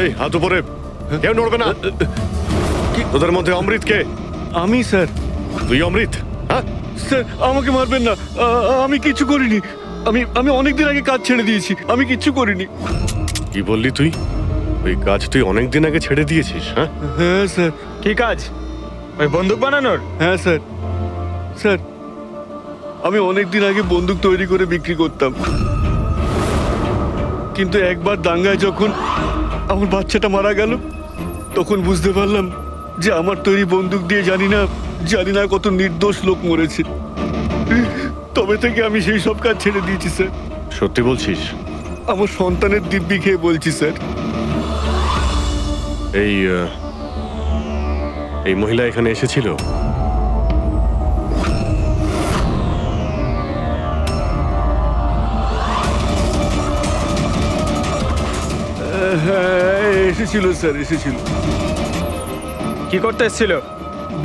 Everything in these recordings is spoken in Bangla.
এই হাত উপরে, কেউ নড়বে না। তোদের মধ্যে অমৃত কে? আমি স্যার। তুই অমৃত? হ্যাঁ স্যার আমাকে মারবেন না, আমি কিছু করিনি। আমি অনেকদিন আগে কাজ ছেড়ে দিয়েছি, আমি কিচ্ছু করিনি। কি বললি তুই? ওই কাজ তুই অনেকদিন আগে ছেড়ে দিয়েছিস? হ্যাঁ হ্যাঁ স্যার। কি কাজ? ওই বন্দুক বানানোর? হ্যাঁ স্যার। স্যার আমি অনেকদিন আগে বন্দুক তৈরি করে বিক্রি করতাম, কিন্তু একবার দাঙ্গায় যখন আমার বাচ্চাটা মারা গেল, তখন বুঝতে পারলাম যে আমার তৈরি বন্দুক দিয়ে জানি না কত নির্দোষ লোক মরেছে। তবে থেকে আমি সেই সব কাজ ছেড়ে দিয়েছি স্যার। সত্যি বলছিস? আমার সন্তানের দিব্যি খেয়ে বলছি স্যার। এই মহিলা এখানে এসেছিল? হ্যাঁ এসেছিল স্যার, এসেছিল কি করতে এসেছিল?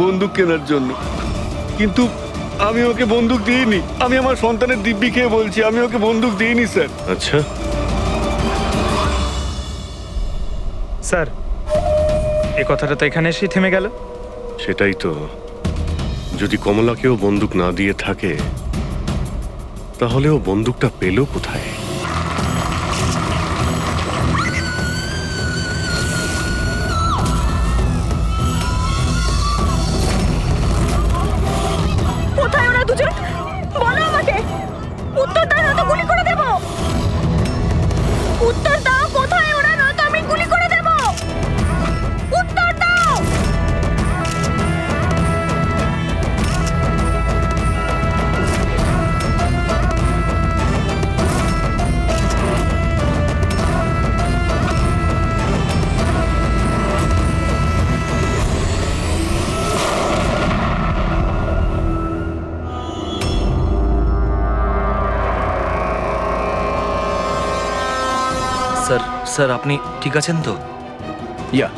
বন্দুক কেনার জন্য। কিন্তু আমি ওকে বন্দুক দিইনি। আমি আমার সন্তানের দিব্যি খেয়ে বলছি, আমি ওকে বন্দুক দিইনি স্যার। আচ্ছা, স্যার এই কথাটা তো এখানে এসেই থেমে গেল। সেটাই তো। যদি কমলাকেও বন্দুক না দিয়ে থাকে, তাহলে ও বন্দুকটা পেল কোথায়? কোথায় ওরা দুজন? বলো আমাকে, উত্তর দাও নয়তো গুলি করে দেব। উত্তর দাও, কোথায় ওরা, নয়তো আমি গুলি করে দেব। উত্তর দাও। স্যার স্যার আপনি ঠিক আছেন তো? ইয়া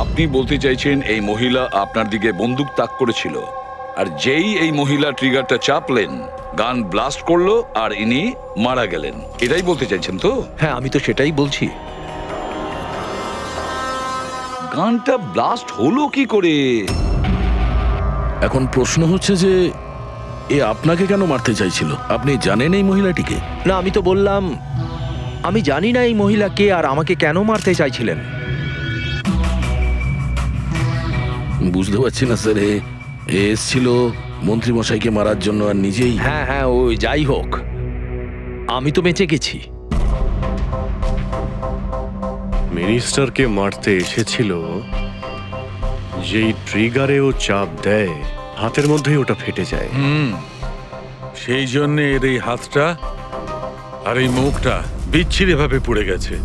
আপনি বলতে চাইছেন এই মহিলা আপনার দিকে বন্দুক তাক করেছিল, আর যেই এই মহিলা ট্রিগারটা চাপলেন, গান ব্লাস্ট করলো আর ইনি মারা গেলেন, এটাই বলতে চাইছেন তো? হ্যাঁ আমি তো সেটাই বলছি। গানটা ব্লাস্ট হলো কি করে? এখন প্রশ্ন হচ্ছে যে এ আপনাকে কেন মারতে চাইছিল? আপনি জানেন এই মহিলাটিকে? না আমি তো বললাম আমি জানি না এই মহিলা কে আর আমাকে কেন মারতে চাইছিলেন। বুঝতে পারছি না স্যার। এ এসছিল মন্ত্রীমশাইকে মারার জন্য আর নিজেই। হ্যাঁ হ্যাঁ ওই যাই হোক, আমি তো বেঁচে গেছি। মিনিস্টারকে মারতে এসেছিল, যেই ট্রিগারে ও চাপ দেয়, হাতের মধ্যেই ওটা ফেটে যায়। সেই জন্য এর এই হাতটা আর এই মুখটা বিচ্ছিরি ভাবে পুড়ে গেছে।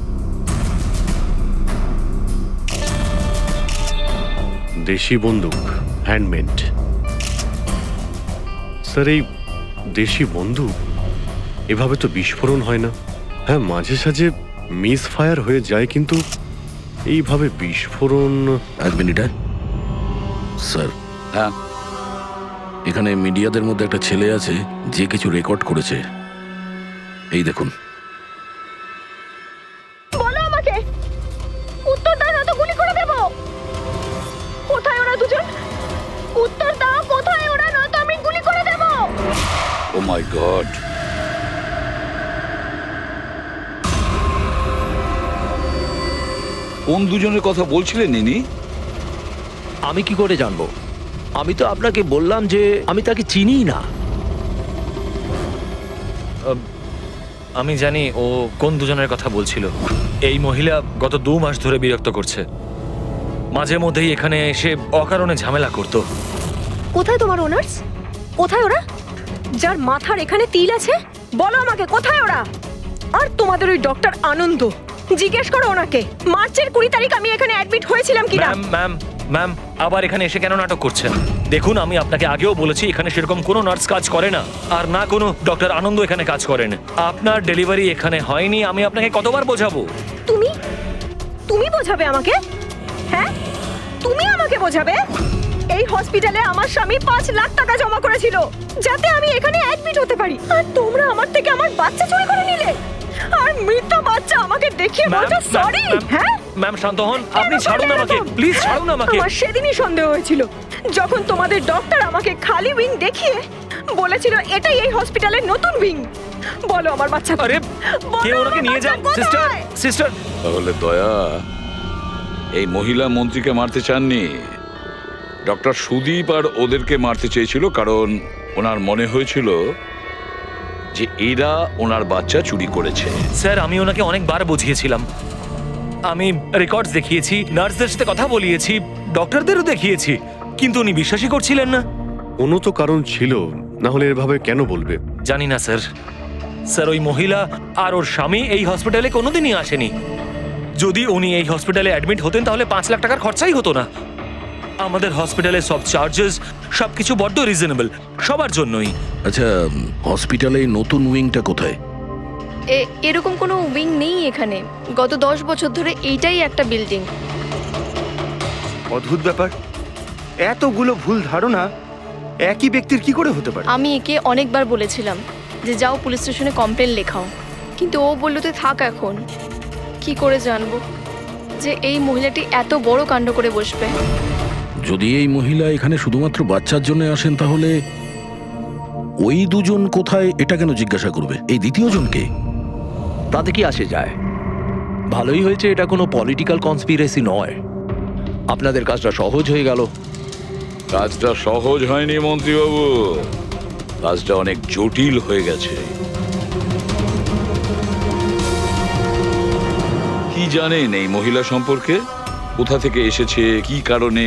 দেশি বন্দুক, হ্যান্ডমেড। স্যার এই দেশি বন্দুক এভাবে তো বিস্ফোরণ হয় না। হ্যাঁ মাঝে সাঝে মিস ফায়ার হয়ে যায়, কিন্তু এইভাবে বিস্ফোরণ। এক মিনিট। স্যার হ্যাঁ, এখানে মিডিয়াদের মধ্যে একটা ছেলে আছে যে কিছু রেকর্ড করেছে। এই দেখুন। বলো আমাকে, উত্তর দাও নয়তো গুলি করে দেব। কোথায় ওরা দুজন? উত্তর দাও, কোথায় ওরা, নয়তো আমি গুলি করে দেব। ও মাই গড। কোন দুজনের কথা বলছিলেন ইনি? আমি কি করে জানবো? আমি তো আপনাকে বললাম যে আমি তাকে চিনিই না। আমি জানি ও কোন দুজনের কথা বলছিল। এই মহিলা গত 2 মাস ধরে বিরক্ত করছে। মাঝে মধ্যেই এখানে এসে অকারণে ঝামেলা করতো। কোথায় তোমার ওনার্স? কোথায় ওরা? যার মাথার এখানে তিল আছে, বলো আমাকে কোথায় ওরা? আর তোমাদের ওই ডক্টর আনন্দ, জিজ্ঞেস করো ওনাকে মার্চের 20 তারিখ আমি এখানে অ্যাডমিট হয়েছিলাম কিনা। ম্যাম আবার এখানে এসে কেন নাটক করছেন? দেখুন, আমি আপনাকে আগেও বলেছি এখানে সেরকম কোনো নার্স কাজ করে না, আর না কোনো ডক্টর আনন্দ এখানে কাজ করেন। আপনার ডেলিভারি এখানে হয়নি, আমি আপনাকে কতবার বোঝাবো? তুমি তুমি বোঝাবে আমাকে? হ্যাঁ, তুমি আমাকে বোঝাবে? এই হসপিটালে আমার স্বামী 5 লাখ টাকা জমা করেছিল যাতে আমি এখানে অ্যাডমিট হতে পারি, আর তোমরা আমার থেকে আমার বাচ্চা চুরি করে নিলে, আর মৃত বাচ্চা আমাকে দেখিয়ে বলছো সরি। হ্যাঁ ম্যাম শান্ত হন, আপনি ছাড়ুন আমাকে, প্লিজ ছাড়ুন আমাকে। আমার সেদিনই সন্দেহ হয়েছিল যখন তোমাদের ডক্টর আমাকে খালি উইং দেখিয়ে বলেছিল এটাই এই হসপিটালের নতুন উইং। বলো আমার বাচ্চা আরে বলো কে ওনাকে আমার নিয়ে যান? বাচ্চা সিস্টার কোথায়? সিস্টার তাহলে দয়া এই মহিলা মন্ত্রীকে মারতে চাননি, ডক্টর সুদীপ আর ওদেরকে মারতে চেয়েছিল, কারণ ওনার মনে হয়েছিল যে এরা ওনার বাচ্চা চুরি করেছে। স্যার, আমি ওনাকে অনেকবার বুঝিয়েছিলাম, আমি রেকর্ডস দেখিয়েছি, নার্সদের সাথে কথা বলিয়েছি, ডক্টরদেরও দেখিয়েছি, কিন্তু উনি বিশ্বাসই করছিলেন না। কোনো তো কারণ ছিল, না হলে এভাবে কেন বলবে? জানি না স্যার। স্যার, ওই মহিলা আর ওর স্বামী এই হসপিটালে কোনোদিনই আসেনি। যদি উনি এই হসপিটালে অ্যাডমিট হতেন তাহলে 5 লাখ টাকার খরচাই হতো না। আমাদের হসপিটালে সব চার্জেস সবকিছু বড্ড রিজনেবল, সবার জন্যই। আচ্ছা, হসপিটালে এই নতুন উইংটা কোথায়? এরকম কোনো উইং নেই এখানে। গত 10 বছর ধরে এইটাই একটা বিল্ডিং। অদ্ভুত ব্যাপার, এতগুলো ভুল ধারণা একই ব্যক্তির কি করে হতে পারে? আমি একে অনেকবার বলেছিলাম যে যাও পুলিশ স্টেশনে কমপ্লেন লেখাও, কিন্তু ও বলল তুই থাক। এখন কি করে জানবো যে এই মহিলাটি এত বড় কাণ্ড করে বসবে? যদি এই মহিলা এখানে শুধুমাত্র বাচ্চার জন্য আসেন, তাহলে ওই দুজন কোথায় এটা কেন জিজ্ঞাসা করবে? এই দ্বিতীয় জনকে? তাতে কি আসে যায়? ভালোই হয়েছে এটা কোনো পলিটিক্যাল কনস্পিরেসি নয়, আপনাদের কাজটা সহজ হয়ে গেল। কাজটা সহজ হয়নি মন্ত্রীবাবু, কাজটা অনেক জটিল হয়ে গেছে। কি জানেন এই মহিলা সম্পর্কে? কোথা থেকে এসেছে, কি কারণে?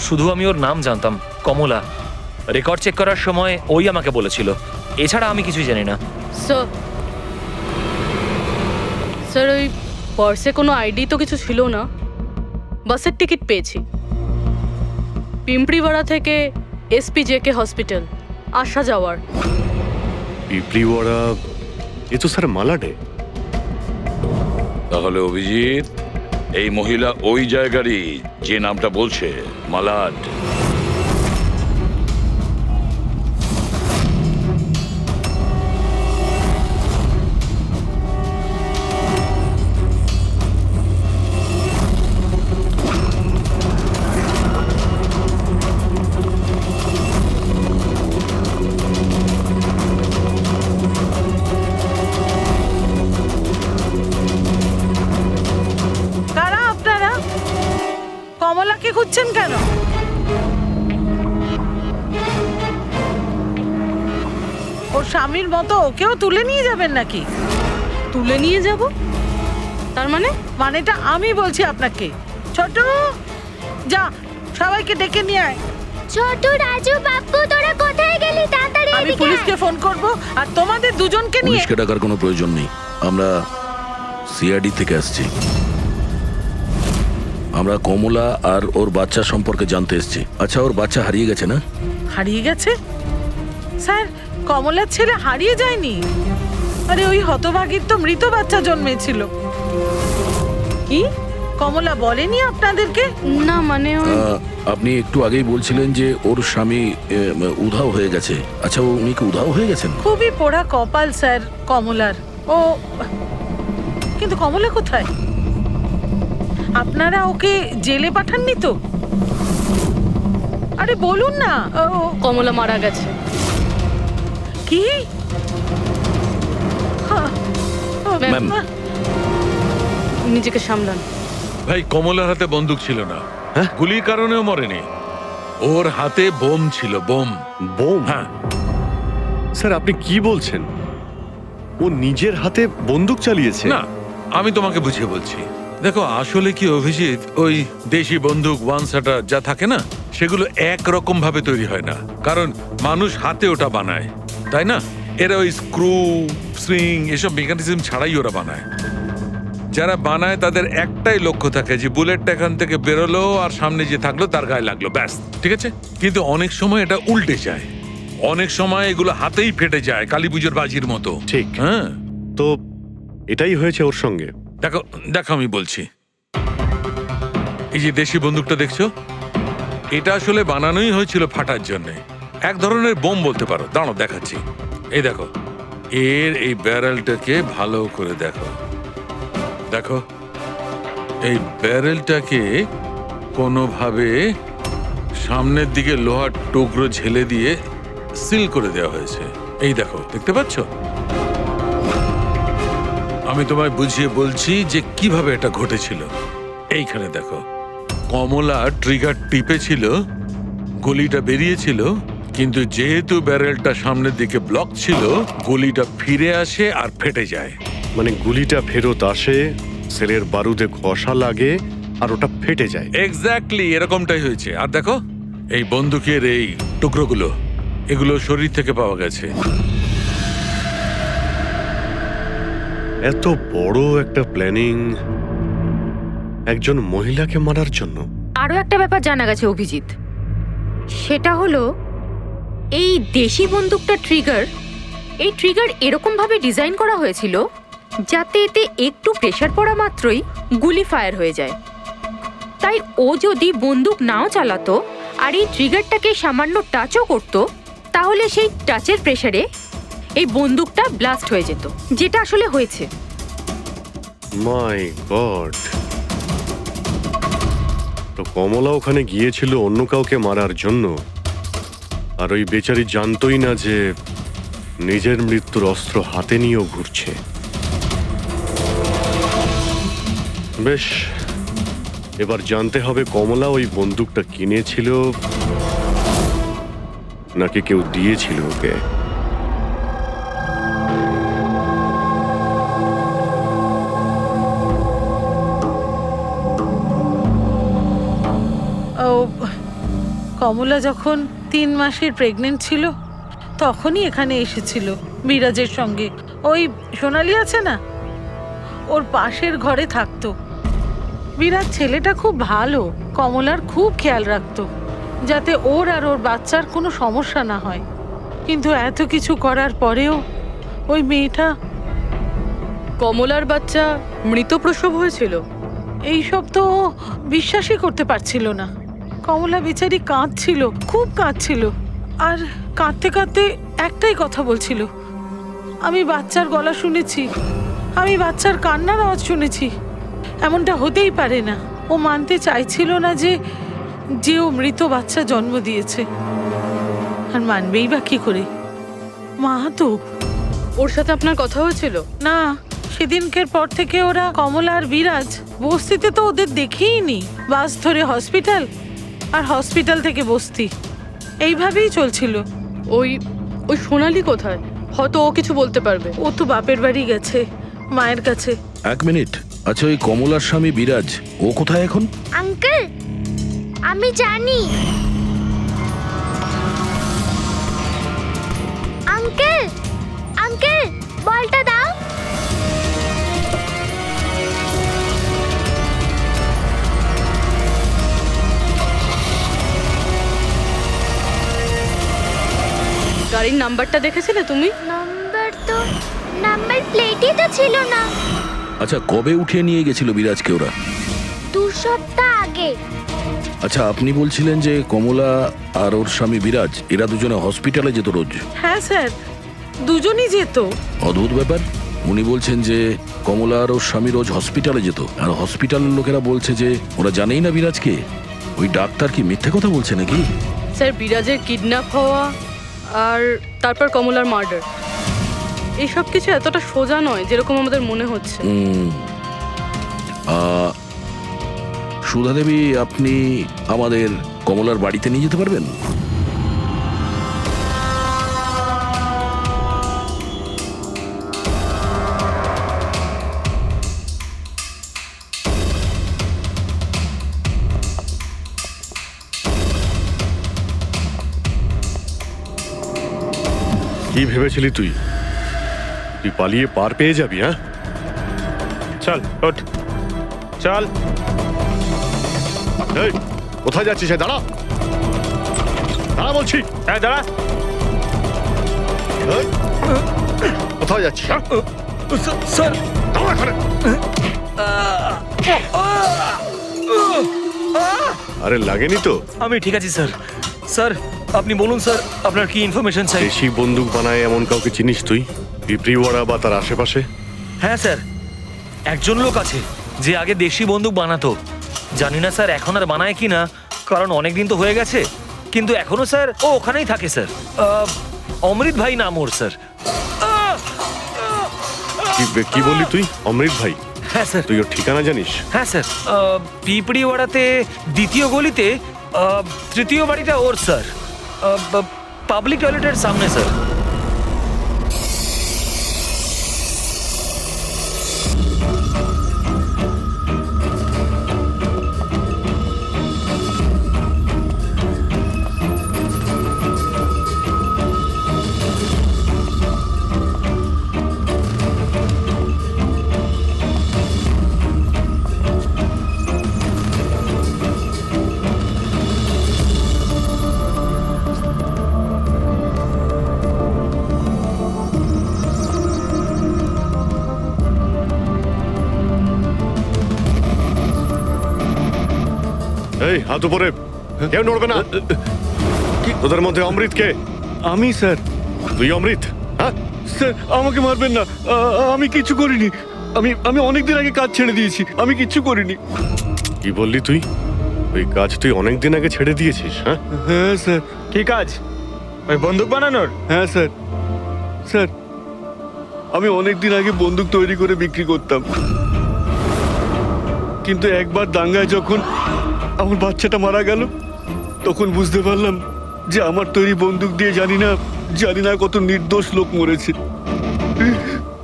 শুধু আমি ওর নাম জানতাম, কমলা। রেকর্ড চেক করার সময় ওই আমাকে বলেছিল, এছাড়া আমি কিছুই জানি না। স্যার, ওই পার্সে কোনো আইডি তো কিছু ছিল না। বাসের টিকিট পেয়েছি, পিম্পড়িওয়াড়া থেকে SPJK হসপিটাল আসা যাওয়ার। পিপলিওয়াড়া? এ তো স্যার মালাডে। তাহলে অভিজিৎ, এই মহিলা ওই জায়গারই যে নামটা বলছে, মালাড। কারা আপনারা? কমলাকে খুঁজছেন কেন? ওর স্বামীর মতো ওকেও তুলে নিয়ে যাবেন নাকি? তুলে নিয়ে যাব? তার মানে? মানেটা আমি বলছি আপনাকে। ছোট, যা সবাইকে ডেকে নিয়ে আয়। ছোট, রাজু, বাপ্পু, তোরা কোথায় গেলি? তাড়াতাড়ি আমি পুলিশকে ফোন করব, আর তোমাদের দুজনকে নিয়ে। পুলিশকে ডাকার কোনো প্রয়োজন নেই, আমরা CID থেকে আসছি। আমরা কমলা আর ওর বাচ্চা সম্পর্কে জানতে এসেছি। আচ্ছা, ওর বাচ্চা হারিয়ে গেছে না? হারিয়ে গেছে? স্যার, কমলার ছেলে হারিয়ে যায়নি। আরে ওই হতভাগীর তো মৃত বাচ্চা জন্মেছিল। কি কমলা বলেনি আপনাদেরকে? না, মানে আপনি একটু আগেই বলছিলেন যে ওর স্বামী উধাও হয়ে গেছে। আচ্ছা, উনি কি উধাও হয়ে গেছেন? খুবই পোড়া কপাল স্যার কমলার। ও কিন্তু কমলা কোথায়? আপনারা ওকে জেলে পাঠাননি তো? আরে বলুন না। কমলা মারা গেছে। কি? ম্যাম, নিজেকে সামলান। ভাই, কমলার হাতে বন্দুক ছিল না, গুলির কারণেও মরেনি। ওর হাতে বোম ছিল, বোম। বোম? হ্যাঁ। স্যার, আপনি কি বলছেন? ও নিজের হাতে বন্দুক চালিয়েছে? না, আমি তোমাকে বুঝিয়ে বলছি। দেখো আসলে কি অভিজিৎ, ওই দেশি বন্দুক ওয়ান শাটার যা থাকে না, সেগুলো একরকম ভাবে তৈরি হয় না, কারণ মানুষ হাতে ওটা বানায়, তাই না? এরা ওই স্ক্রু স্প্রিং এসব মেকানিজম ছাড়াই ওরা বানায়। যারা বানায় তাদের একটাই লক্ষ্য থাকে যে বুলেটটা এখান থেকে বেরোলো আর সামনে যে থাকলো তার গায়ে লাগলো, ব্যাস, ঠিক আছে? কিন্তু অনেক সময় এটা উল্টে যায়, অনেক সময় এগুলো হাতেই ফেটে যায়, কালী পুজোর বাজির মতো। ঠিক। হ্যাঁ, তো এটাই হয়েছে ওর সঙ্গে। দেখো দেখো আমি বলছি, এই যে দেশি বন্দুকটা দেখছো, এটা আসলে বানানোই হয়েছিল ফাটার জন্য, এক ধরনের বোম বলতে পারো। দাঁড়াও দেখাচ্ছি, এই দেখো, এর এই ব্যারেলটাকে ভালো করে দেখো, দেখো এই ব্যারেলটাকে কোনোভাবে সামনের দিকে লোহার টুকরো ঝেলে দিয়ে সিল করে দেওয়া হয়েছে। এই দেখো, দেখতে পাচ্ছ? আমি তোমায় বুঝিয়ে বলছি যে কিভাবে এটা ঘটেছিল। এইখানে দেখো, কমলা ট্রিগার টিপেছিল, গুলিটা বেরিয়েছিল, কিন্তু যেহেতু ব্যারেলটা সামনের দিকে ব্লক ছিল, গুলিটা ফিরে আসে আর ফেটে যায়। মানে গুলিটা ফেরত আসে, সেলের বারুদে ঘষা লাগে আর ওটা ফেটে যায়। এক্স্যাক্টলি এরকমটাই হয়েছে। আর দেখো এই বন্দুকের এই টুকরোগুলো, এগুলো শরীর থেকে পাওয়া গেছে। এত বড় একটা প্ল্যানিং একজন মহিলাকে মারার জন্য। আরো একটা ব্যাপার জানা গেছে অভিজিৎ, সেটা হলো এই দেশি বন্দুকটা এই ট্রিগার এরকম ভাবে ডিজাইন করা হয়েছিল যাতে এতে একটু প্রেসার পড়া মাত্রই গুলি ফায়ার হয়ে যায়। তাই ও যদি বন্দুক নাও চালাতো আর এই ট্রিগারটাকে সামান্য টাচও করতো, তাহলে সেই টাচের প্রেসারে এই বন্দুকটা ব্লাস্ট হয়ে যেত, যেটা আসলে হয়েছে। মাই গড! তো কমলা ওখানে গিয়েছিল অন্য কাউকে মারার জন্য, আর ওই বেচারি জানতোই না যে নিজের মৃত্যুর অস্ত্র হাতে নিয়েও ঘুরছে। বেশ, এবার জানতে হবে কমলা ওই বন্দুকটা কিনেছিল নাকি কেউ দিয়েছিল ওকে। ও কমলা যখন 3 মাসের প্রেগনেন্ট ছিল তখনই এখানে এসেছিল বিরাজের সঙ্গে। ওই সোনালি আছে না, ওর পাশের ঘরে থাকতো। বিরাজ ছেলেটা খুব ভালো, কমলার খুব খেয়াল রাখতো যাতে ওর আর ওর বাচ্চার কোনো সমস্যা না হয়। কিন্তু এত কিছু করার পরেও ওই মেয়েটা। কমলার বাচ্চা মৃত প্রসব হয়েছিল? এইসব তো ও বিশ্বাসই করতে পারছিল না। কমলা বেচারি কাঁদছিল, খুব কাঁদছিল, আর কাঁদতে কাঁদতে একটাই কথা বলছিল, আমি বাচ্চার গলা শুনেছি, আমি বাচ্চার কান্নার আওয়াজ শুনেছি, এমনটা হতেই পারে না। ও মানতে চাইছিল না যে ও মৃত বাচ্চা জন্ম দিয়েছে, আর মানবেই বা কি করে? মা তো। ওর সাথে আপনার কথা হয়েছিল? না, সেদিনকের পর থেকে ওরা কমলা আর বিরাজ বস্তিতে তো ওদের দেখেই নি। বাস ধরে হসপিটাল, আর হসপিটাল থেকে বস্তি, এইভাবেই চলছিল। ওই সোনালি কোথায়? হয়তো ও কিছু বলতে পারবে। ও তো বাপের বাড়ি গেছে, মায়ের কাছে। 1 মিনিট, আচ্ছা ওই কমলার স্বামী বিরাজ ও কোথায় এখন? আঙ্কেল, আমি জানি। আঙ্কেল, আঙ্কেল, বলটা দাও। গাড়ির নাম্বারটা দেখেছিলে তুমি? নাম্বার প্লেটই তো ছিল না। আচ্ছা কবে উঠিয়ে নিয়ে গেছিল বিরাজকে ওরা? 2 সপ্তাহ আগে। আচ্ছা আপনি বলছিলেন যে কমলা আর ওর স্বামী বিরাজ এরা দুজনে হসপিটালে যেত রোজ? হ্যাঁ স্যার, দুজনই যেত। অদ্ভুত ব্যাপার, উনি বলছেন যে কমলা আর ওর স্বামী রোজ হসপিটালে যেত, আর হসপিটালের লোকেরা বলছে যে ওরা জানেই না বিরাজকে। ওই ডাক্তার কি মিথ্যে কথা বলছে নাকি? স্যার, বিরাজের কিডন্যাপ হওয়া আর তারপর কমলার মার্ডার, এইসব কিছু এতটা সোজা নয় যেরকম আমাদের মনে হচ্ছে। সুধা দেবী, আপনি আমাদের কমলার বাড়িতে নিয়ে যেতে পারবেন? কি ভেবেছিলি তুই? তুই পালিয়ে পার পেয়ে যাবি? হ্যাঁ, চল ওঠ, চল। এই, কোথায় যাচ্ছিস? দাঁড়া, দাঁড়া বলছি। হ্যাঁ দাঁড়া। এই, কোথায় যাচ্ছিস? হ্যাঁ? স্যার দাঁড়া এখানে। আরে লাগেনি তো? আমি ঠিক আছি স্যার। স্যার আপনি বলুন স্যার, আপনার কি ইনফরমেশন চাই? দেশি বন্দুক বানায় এমন কাউকে চিনিস তুই? পিঁপড়িওয়াড়া বা তার আশেপাশে? হ্যাঁ স্যার, একজন লোক আছে যে আগে দেশি বন্দুক বানাতো। জানি না স্যার এখন আর বানায় কি না, কারণ অনেক দিন তো হয়ে গেছে। কিন্তু এখনো স্যার ও ওখানেই থাকে স্যার। অমৃত ভাই নাম ওর স্যার। কি বললি তুই? অমৃত ভাই? হ্যাঁ স্যার। তুই ওর ঠিকানা জানিস? হ্যাঁ স্যার, পিঁপড়িওয়াড়াতে 2য় গলিতে 3য় বাড়িটা ওর স্যার। পাবলিক টয়লেটের সামনে স্যার। এই, হাত উপরে, কেউ নড়বে না। তোদের মধ্যে অমৃত কে? আমি স্যার। তুই অমৃত? হ্যাঁ স্যার আমাকে মারবেন না, আমি কিছু করিনি। আমি অনেকদিন আগে কাজ ছেড়ে দিয়েছি, আমি কিচ্ছু করিনি। কি বললি তুই? ওই কাজ তুই অনেকদিন আগে ছেড়ে দিয়েছিস? হ্যাঁ, হ্যাঁ স্যার। কি কাজ? ওই বন্দুক বানানোর? হ্যাঁ স্যার। স্যার আমি অনেকদিন আগে বন্দুক তৈরি করে বিক্রি করতাম, কিন্তু একবার দাঙ্গায় যখন আমার বাচ্চাটা মারা গেল, তখন বুঝতে পারলাম যে আমার তৈরি বন্দুক দিয়ে জানি না কত নির্দোষ লোক মরেছে।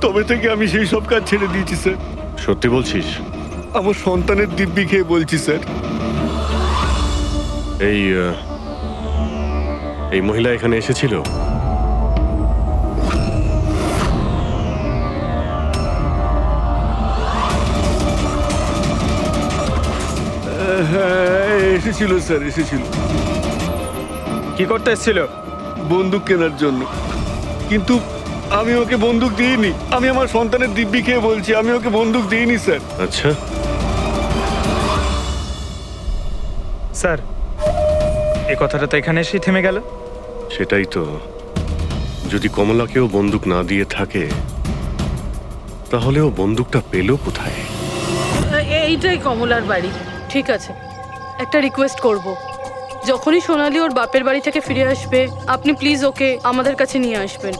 তবে থেকে আমি সেই সব কাজ ছেড়ে দিয়েছি স্যার। সত্যি বলছিস? আমার সন্তানের দিব্যি খেয়ে বলছি স্যার। এই মহিলা এখানে এসেছিল? হ্যাঁ এসেছিল স্যার, এসেছিল। কি করতে এসেছিল? বন্দুক কেনার জন্য। কিন্তু আমি ওকে বন্দুক দিইনি। আমি আমার সন্তানের দিব্যি খেয়ে বলছি, আমি ওকে বন্দুক দিইনি স্যার। আচ্ছা, স্যার এই কথাটা তো এখানে এসেই থেমে গেল। সেটাই তো। যদি কমলাকেও বন্দুক না দিয়ে থাকে, তাহলে ও বন্দুকটা পেল কোথায়? এইটাই কমলার বাড়ি। ঠিক আছে, একটা রিকোয়েস্ট করব, যখনই সোনালি ওর বাপের বাড়ি থেকে ফিরে আসবে আপনি প্লিজ ওকে আমাদের কাছে নিয়ে আসবেন।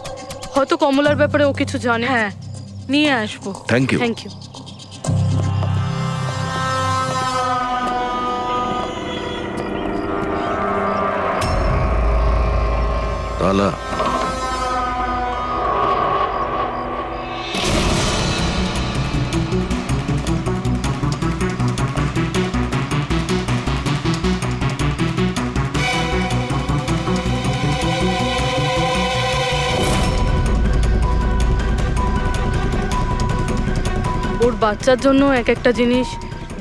হয়তো কমলার ব্যাপারে ও কিছু জানে। হ্যাঁ, নিয়ে আসবো। Thank you. Thank you. তালা ওর বাচ্চার জন্য এক একটা জিনিস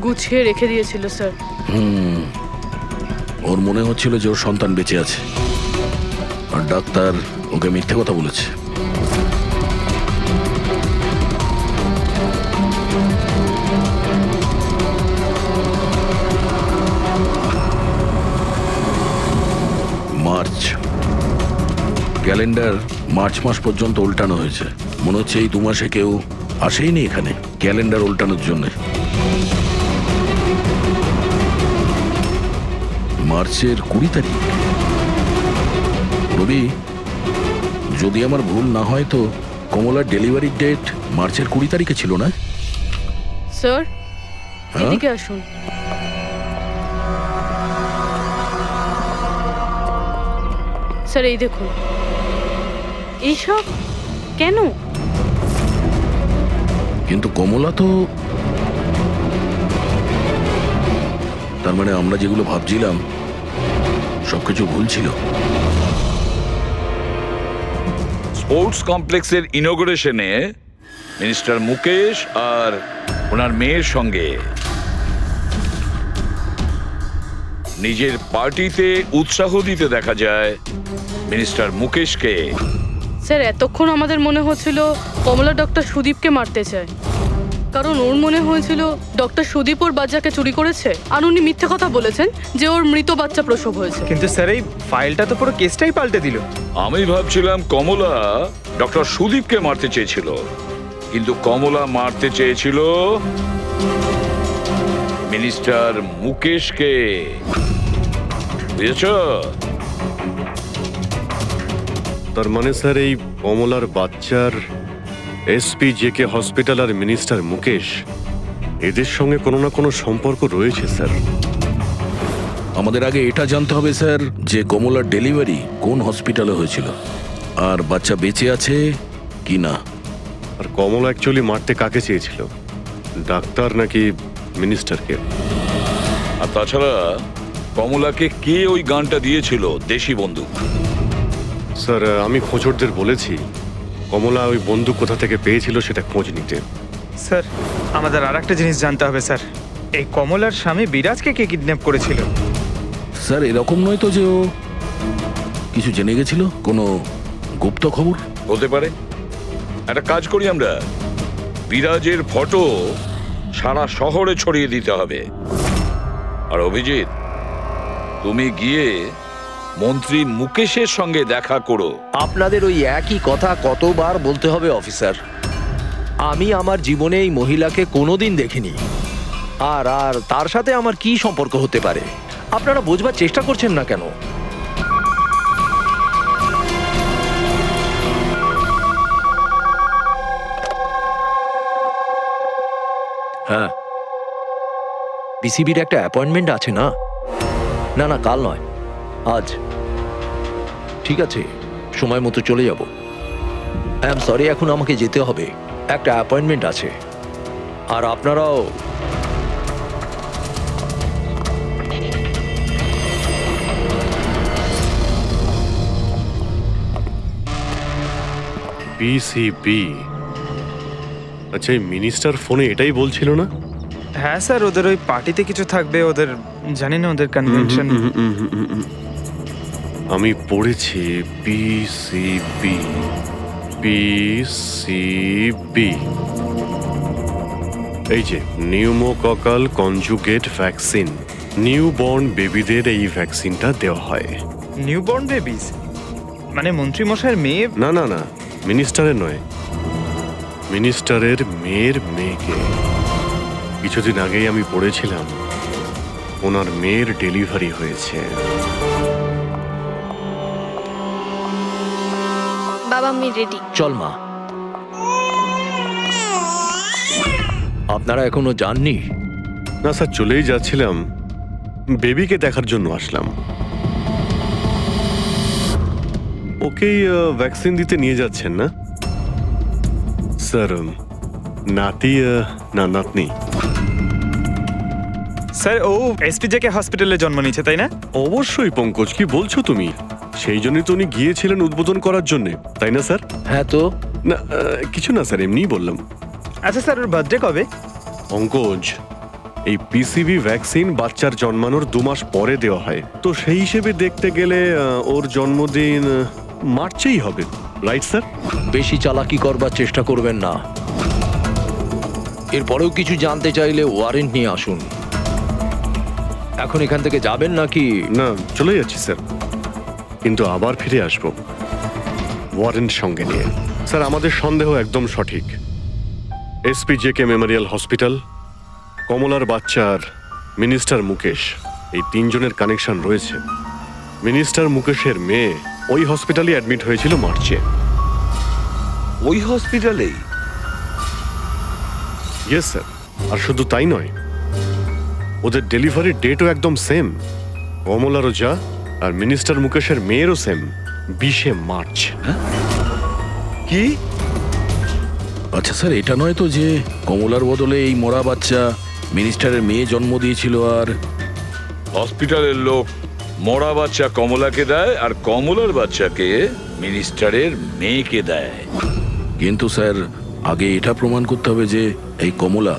গুছিয়ে রেখে দিয়েছিল স্যার। ওর মনে হচ্ছিল যে ওর সন্তান বেঁচে আছে, আর ডাক্তার ওকে মিথ্যে কথা বলেছে। মার্চ ক্যালেন্ডার মার্চ মাস পর্যন্ত উল্টানো হয়েছে। মনে হচ্ছে এই 2 মাসে কেউ আসেইনি এখানে ক্যালেন্ডার উল্টানোর জন্য। মার্চের 20 তারিখ। রবি, যদি আমার ভুল না হয় তো কমলার ডেলিভারি ডেট মার্চের 20 তারিখে ছিল না? স্যার হ্যাঁ? এদিকে আসুন। স্যার এই দেখুন, এইসব কেন? কিন্তু কমলা তো, তার মানে আমরা যেগুলো ভাবছিলাম সবকিছু ভুল ছিল। স্পোর্টস কমপ্লেক্সের ইনোগ্রেশনে মিনিস্টার মুকেশ আর ওনার মেয়ের সঙ্গে নিজের পার্টিতে উৎসাহ দিতে দেখা যায় মিনিস্টার মুকেশকে। স্যার এতক্ষণ আমাদের মনে হচ্ছিল কমলা ডক্টর সুদীপকে মারতে চায়, কারণ ওর মনে হয়েছিল ডক্টর সুদীপ ওর বাচ্চাকে চুরি করেছে, আর উনি মিথ্যে কথা বলেছেন যে ওর মৃত বাচ্চা প্রসব হয়েছে। কিন্তু স্যার এই ফাইলটা তো পুরো কেসটাই পাল্টে দিল। আমি ভাবছিলাম কমলা ডক্টর সুদীপকে মারতে চেয়েছিল, কিন্তু কমলা মারতে চেয়েছিল মিনিস্টার মুকেশকে। বুঝেছ? তার মানে স্যার এই কমলার বাচ্চার এসপি জেকে হসপিটাল আর মিনিস্টার মুকেশ এদের সঙ্গে কোনো না কোনো সম্পর্ক রয়েছে স্যার। আমাদের আগে এটা জানতে হবে স্যার যে কমলার ডেলিভারি কোন হসপিটালে হয়েছিল আর বাচ্চা বেঁচে আছে কি না। আর কমলা অ্যাকচুয়ালি মারতে কাকে চেয়েছিল, ডাক্তার নাকি মিনিস্টারকে? আর তাছাড়া কমলাকে কে ওই গানটা দিয়েছিল, দেশি বন্দুক? স্যার আমি খোঁজরদের বলেছি কমলা ওই বন্দুক কোথা থেকে পেয়েছিল সেটা খোঁজ নিতে। স্যার আমাদের আর একটা জিনিস জানতে হবে স্যার, এই কমলার স্বামী বিরাজকে কে কিডন্যাপ করেছিল? স্যার এরকম নয় তো যে ও কিছু জেনে গেছিল, কোনো গুপ্ত খবর? হতে পারে। একটা কাজ করি আমরা, বিরাজের ফটো সারা শহরে ছড়িয়ে দিতে হবে। আর অভিজিৎ, তুমি গিয়ে মন্ত্রী মুকেশের সঙ্গে দেখা করো। আপনাদের ওই একই কথা কতবার বলতে হবে অফিসার? আমি আমার জীবনে এই মহিলাকে কোনোদিন দেখিনি, আর আর তার সাথে আমার কি সম্পর্ক হতে পারে? আপনারা বোঝবার চেষ্টা করছেন না কেন? হ্যাঁ, পিসিবির একটা অ্যাপয়েন্টমেন্ট আছে না? না না, কাল নয়, আজ। ঠিক আছে, সময় মতো চলে যাব। আই এম সরি, এখন আমাকে যেতে হবে, একটা অ্যাপয়েন্টমেন্ট আছে। আর আপনারাও। পিসিবি? আচ্ছা এই মিনিস্টার ফোনে এটাই বলছিল না? হ্যাঁ স্যার, ওদের ওই পার্টিতে কিছু থাকবে, ওদের জানি না ওদের কনভেনশন। আমি পড়েছি পিসিবি। পিসিবি এই যে নিউমোককাল কনজুগেট ভ্যাকসিন, নিউবর্ন বেবিদের এই ভ্যাকসিনটা দেওয়া হয়। নিউবর্ন বেবিজ মানে মন্ত্রী মশাইয়ের মেয়ে? না না না, মিনিস্টারের নয়, মিনিস্টারের মেয়ের মেয়েকে। কিছুদিন আগেই আমি পড়েছিলাম ওনার মেয়ের ডেলিভারি হয়েছে। বাবা আমি রেডি। চল মা। আপনারা এখনো যাননি? না স্যার, চলেই যাচ্ছিলাম, বেবিকে দেখার জন্য আসলাম। ওকেই ভ্যাকসিন দিতে নিয়ে যাচ্ছেন না স্যার? নাতি না নাতনি? স্যার ও এসপিজেকে হসপিটালে জন্ম নিয়েছে, তাই না? অবশ্যই পঙ্কজ, কি বলছো তুমি? সেই জন্যই তো উনি গিয়েছিলেন উদ্বোধন করার জন্য, তাই না স্যার? হ্যাঁ তো। না কিছু না স্যার, এমনিই বললাম। আচ্ছা স্যার, ওর বার্থডে কবে? পঙ্কজ, এই পিসিবি ভ্যাকসিন বাচ্চার জন্মানোর 2 মাস পরে দেওয়া হয়, তো সেই হিসেবে দেখতে গেলে ওর জন্মদিন মার্চেই হবে, রাইট স্যার? বেশি চালাকি করবার চেষ্টা করবেন না। এরপরেও কিছু জানতে চাইলে ওয়ারেন্ট নিয়ে আসুন। এখন এখান থেকে যাবেন নাকি? না, চলে যাচ্ছি স্যার, কিন্তু আবার ফিরে আসবো ওয়ারেন্ট সঙ্গে নিয়ে। স্যার আমাদের সন্দেহ একদম সঠিক। এসপিজেকে মেমোরিয়াল হসপিটাল, কমলার বাচ্চা আর মিনিস্টার মুকেশ, এই 3 জনের কানেকশন রয়েছে। মিনিস্টার মুকেশের মেয়ে ওই হসপিটালে অ্যাডমিট হয়েছিল মার্চে। ওই হসপিটালেই? Yes sir. আর শুধু তাই নয়, ওদের ডেলিভারির ডেটও একদম সেম। কমলারও যা আর মিনিস্টার মুকেশের মেয়েরও সেম, 20শে মার্চ। কি? আচ্ছা স্যার, এটা নয় তো যে কমলার বদলে এই মরা বাচ্চা মিনিস্টারের মেয়ে জন্ম দিয়েছিল আর হসপিটালের লোক মরা বাচ্চা কমলাকে দেয় আর কমলার বাচ্চাকে মিনিস্টারের মেয়েকে দেয়। কিন্তু স্যার আগে এটা প্রমাণ করতে হবে যে এই কমলা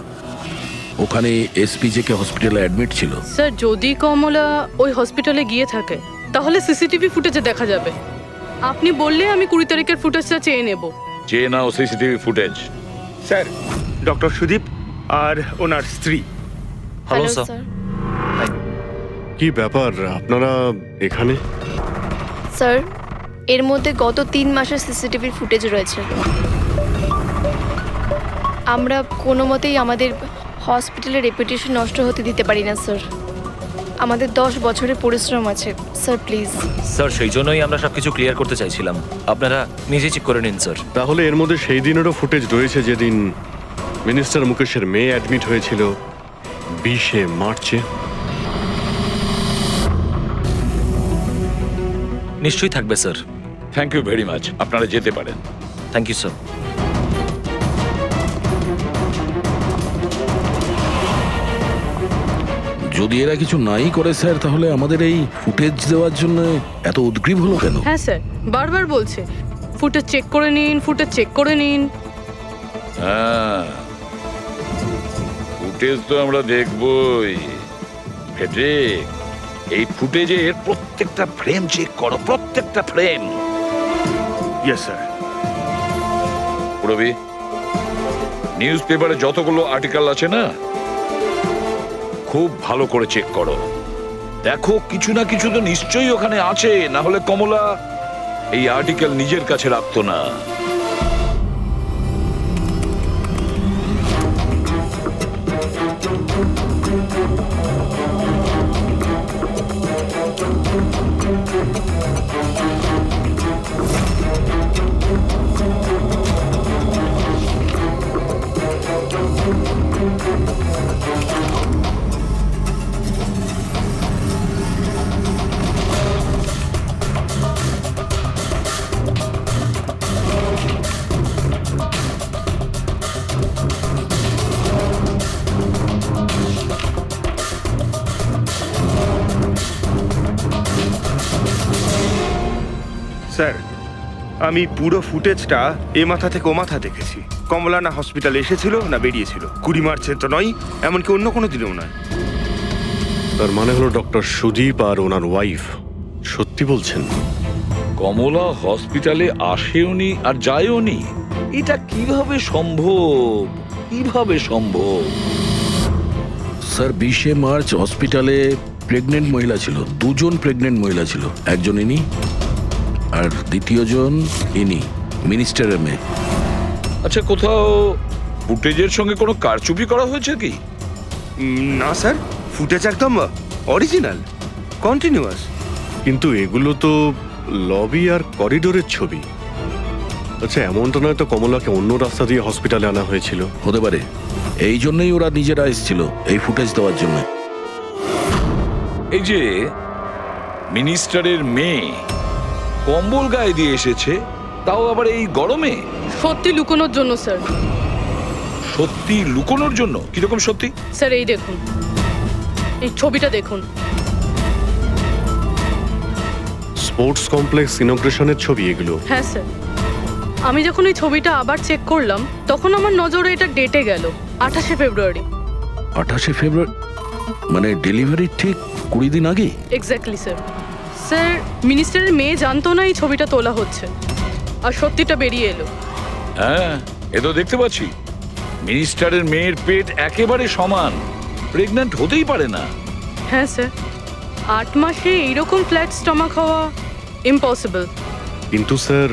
ওখানে এসপিজেকে হসপিটালে অ্যাডমিট ছিল। স্যার যদি কমলা ওই হসপিটালে গিয়ে থাকে তাহলে সিসিটিভি ফুটেজে দেখা যাবে। আপনি বললে আমি 20 তারিখের ফুটেজটা চেয়ে নেব। চেয়ে নাও CCTV footage. Sir doctor Sudip আর ওনার স্ত্রী। Hello hello sir. স্যার। কি ব্যাপার আপনারা এখানে? স্যার এর মধ্যে গত 3 মাসের সিসিটিভির ফুটেজ রয়েছে। আমরা কোনো মতেই আমাদের হসপিটালের রেপুটেশন নষ্ট হতে দিতে পারি না স্যার। আমাদের 10 বছরের পরিশ্রম আছে স্যার, প্লিজ। স্যার সেই জন্যই আমরা সবকিছু ক্লিয়ার করতে চাইছিলাম, আপনারা নিজে চেক করে নিন স্যার। তাহলে এর মধ্যে সেই দিনেরও ফুটেজ রয়েছে যেদিন মিনিস্টার মুকেশের মেয়ে অ্যাডমিট হয়েছিল 20শে মার্চে। নিশ্চয়ই থাকবে sir. Thank you very much, আপনারা যেতে পারেন। Thank you sir. যদি এরা কিছু নাই করে স্যার তাহলে আমাদের এই ফুটেজ দেওয়ার জন্য এত উদ্গ্রীব হলো কেন? হ্যাঁ স্যার, বারবার বলছে ফুটেজ চেক করে নিন, ফুটেজ চেক করে নিন। হ্যাঁ, ফুটেজ তো আমরা দেখবই। ফেডরিক, এই ফুটেজের প্রত্যেকটা ফ্রেম চেক করো, প্রত্যেকটা frame. Yes sir. Rabi, news পেপারে যতগুলো আর্টিকেল আছে না, খুব ভালো করে চেক করো। দেখো কিছু না কিছু তো নিশ্চয়ই ওখানে আছে, না হলে কমলা এই আর্টিকেল নিজের কাছে রাখতো না। স্যার আমি পুরো ফুটেজটা এ মাথা থেকে ও মাথা দেখেছি। কমলা না হসপিটালে এসেছিল না বেরিয়েছিল। 20 মার্চে তো নয়, এমনকি অন্য কোনো দিনেও নয়। তার মানে হলো ডক্টর সুদীপ আর ওনার ওয়াইফ সত্যি বলছেন? কমলা হসপিটালে আসেওনি আর যায়ওনি, এটা কিভাবে সম্ভব? কিভাবে সম্ভব? স্যার 20শে মার্চ হসপিটালে প্রেগনেন্ট মহিলা ছিল, 2 জন প্রেগনেন্ট মহিলা ছিল। একজন ইনি আর দ্বিতীয়জন ইনি, মিনিস্টারের মেয়ে। আচ্ছা, কোথাও ফুটেজের সঙ্গে কোনো কারচুপি করা হয়েছে কি? না স্যার, ফুটেজ একদম অরিজিনাল, কন্টিনিউয়াস। কিন্তু এগুলো তো লবি আর করিডোরের ছবি। আচ্ছা, এমনটা নয় তো কমলাকে অন্য রাস্তা দিয়ে হসপিটালে আনা হয়েছিল? হতে পারে, এই জন্যই ওরা নিজেরা এসেছিল এই ফুটেজ দেওয়ার জন্য। এই যে মিনিস্টারের মেয়ে কম্বল গায়ে দিয়ে এসেছে, তাও আবার এই গরমে। সত্যি লুকোনোর জন্য স্যার। সত্যি লুকোনোর জন্য? কিরকম সত্যি? স্যার এই দেখুন, এই ছবিটা দেখুন। স্পোর্টস কমপ্লেক্স ইনগ্রেশনের ছবি এগুলো? হ্যাঁ স্যার, আমি যখন এই ছবিটা আবার চেক করলাম তখন আমার নজরে এটা ডেটে গেল 28শে ফেব্রুয়ারি। 28শে ফেব্রুয়ারি মানে ডেলিভারির ঠিক 20 দিন আগে? Exactly sir. স্যার মিনিস্টারের মেয়ে জানতো না এই ছবিটা তোলা হচ্ছে, আর সত্যিটা বেরিয়ে এলো। হ্যাঁ, এ তো দেখতে পাচ্ছি মিনিস্টারের মেয়ের পেট একেবারে সমান, প্রেগন্যান্ট হতেই পারে না। হ্যাঁ স্যার, 8 মাসে এইরকম ফ্ল্যাট স্টমাক হওয়া ইম্পসিবল। কিন্তু স্যার,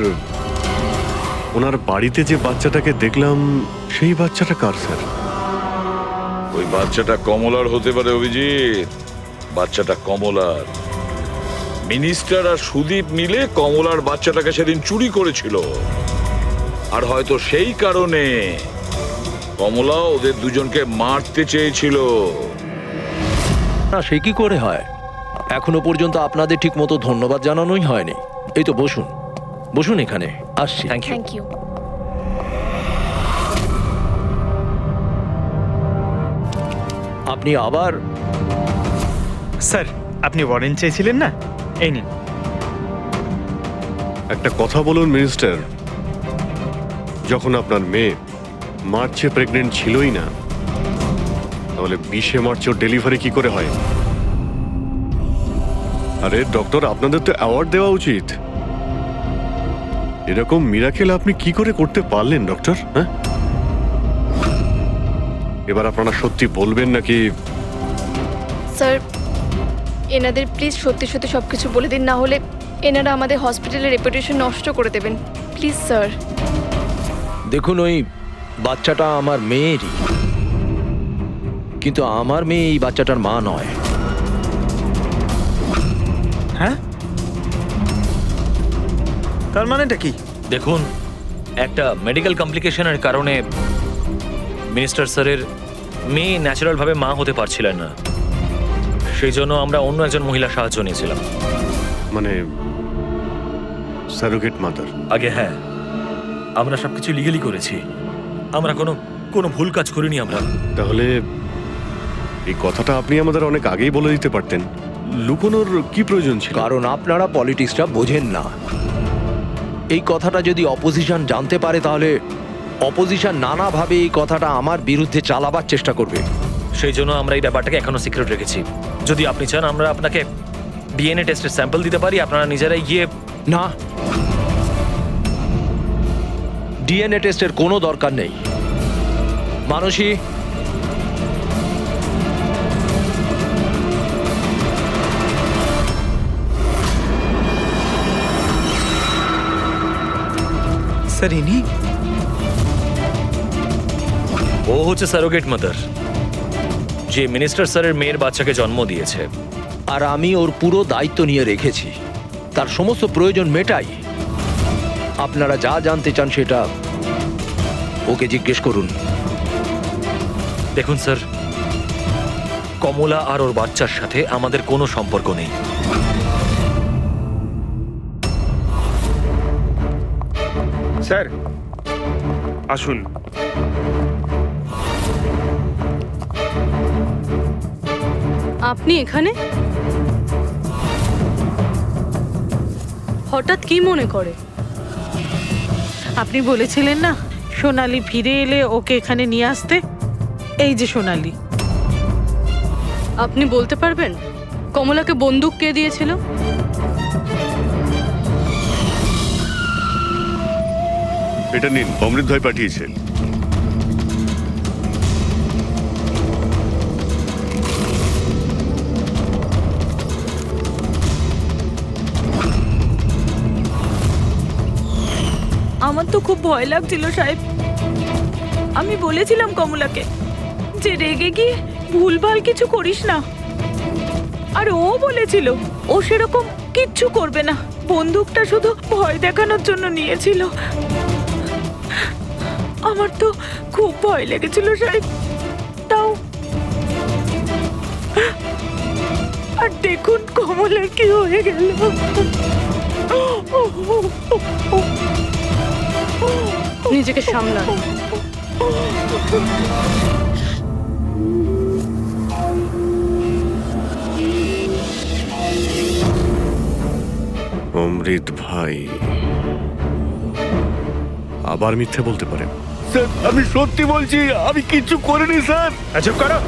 ওনার বাড়িতে যে বাচ্চাটাকে দেখলাম সেই বাচ্চাটা কার স্যার? ওই বাচ্চাটা কমলার হতে পারে অভিজিৎ, বাচ্চাটা কমলার। মিনিস্টার আর সুদীপ মিলে কমলার বাচ্চাটাকে সেদিন চুরি করেছিল, আর হয়তো সেই কারণে কমলা ওদের দুজনকে মারতে চেয়েছিল। না, সে কি করে হয়? এখনো পর্যন্ত আপনাদের ঠিক মতো ধন্যবাদ জানানোই হয়নি। এই তো বসুন, বসুন এখানে, আসছি। Thank you. Thank you. আপনি আবার? স্যার আপনি ওয়ারেন্ট চেয়েছিলেন না, এই নিন। একটা কথা বলুন মিনিস্টার, যখন আপনার মেয়ে মার্চে প্রেগনেন্ট ছিলই না, তাহলে 20 মার্চ ওর ডেলিভারি কি করে হয়? আরে ডক্টর, আপনাদের তো অ্যাওয়ার্ড দেওয়া উচিত। এরকম মিরাকেল আপনি কি করে করতে পারলেন ডক্টর? হ্যাঁ, এবার আপনারা সত্যি বলবেন নাকি? স্যার এনাদের প্লিজ সত্যি সত্যি সব কিছু বলে দিন, না হলে এনারা আমাদের হসপিটালের রেপুটেশন নষ্ট করে দেবেন। Please sir. দেখুন, ওই বাচ্চাটা আমার মেয়েরই, কিন্তু আমার মেয়ে এই বাচ্চাটার মা নয়। হ্যাঁ, তার মানেটা কি? দেখুন, একটা মেডিকেল কমপ্লিকেশনের কারণে মিনিস্টার স্যারের মেয়ে ন্যাচারালভাবে মা হতে পারছিলেন না, সেই জন্য আমরা অন্য একজন মহিলা সাহায্য নিয়েছিলাম। মানে সারোগেট মাদার? আগে হ্যাঁ, আমরা সবকিছু লিগালি করেছি, আমরা কোনো ভুল কাজ করিনি আমরা। তাহলে এই কথাটা আপনি আমাদের অনেক আগেই বলে দিতে পারতেন। লুকোনোর কি প্রয়োজন ছিল? কারণ আপনারা পলিটিক্সটা বোঝেন না। এই কথাটা যদি অপোজিশন জানতে পারে, তাহলে অপোজিশন নানাভাবে এই কথাটা আমার বিরুদ্ধে চালাবার চেষ্টা করবে। সেই জন্য আমরা এই ব্যাপারটাকে এখনো সিক্রেট রেখেছি। যদি আপনি চান আমরা আপনাকে ডিএনএ টেস্টের স্যাম্পল দিতে পারি, আপনারা নিজেরাই গিয়ে। না, ডিএনএ টেস্টের কোনো দরকার নেই। মানসী, স্যার ইনি? ও হচ্ছে সারোগেট মাদার, যে মিনিস্টার স্যারের মেয়ের বাচ্চাকে জন্ম দিয়েছে। আর আমি ওর পুরো দায়িত্ব নিয়ে রেখেছি, তার সমস্ত প্রয়োজন মেটাই। আপনারা যা জানতে চান সেটা ওকে জিজ্ঞেস করুন। দেখুন স্যার, কমলা আর ওর বাচ্চার সাথে আমাদের কোনো সম্পর্ক নেই। স্যার আসুন। আপনি এখানে হঠাৎ কি মনে করে? আপনি বলেছিলেন না সোনালি ফিরে এলে ওকে এখানে নিয়ে আসতে। এই যে সোনালি। আপনি বলতে পারবেন কমলাকে বন্দুক কে দিয়েছিল? এটা নিন, অমৃত ভাই পাঠিয়েছেন। আমার তো খুব ভয় লাগছিল সাহেব। আমি বলেছিলাম কমলাকে যে রেগে গিয়ে ভুলভাল কিছু করিস না, আর ও বলেছিল ও সেরকম কিচ্ছু করবে না, বন্দুকটা শুধু ভয় দেখানোর জন্য নিয়েছিল। আমার তো খুব ভয় লেগেছিল সাহেব। তাও আর দেখুন কমলার কি হয়ে গেল। নিজেকে সামলান। অমৃত ভাই আবার মিথ্যে বলতে পারেন? স্যার আমি সত্যি বলছি, আমি কিচ্ছু করিনি স্যার। চুপ করো।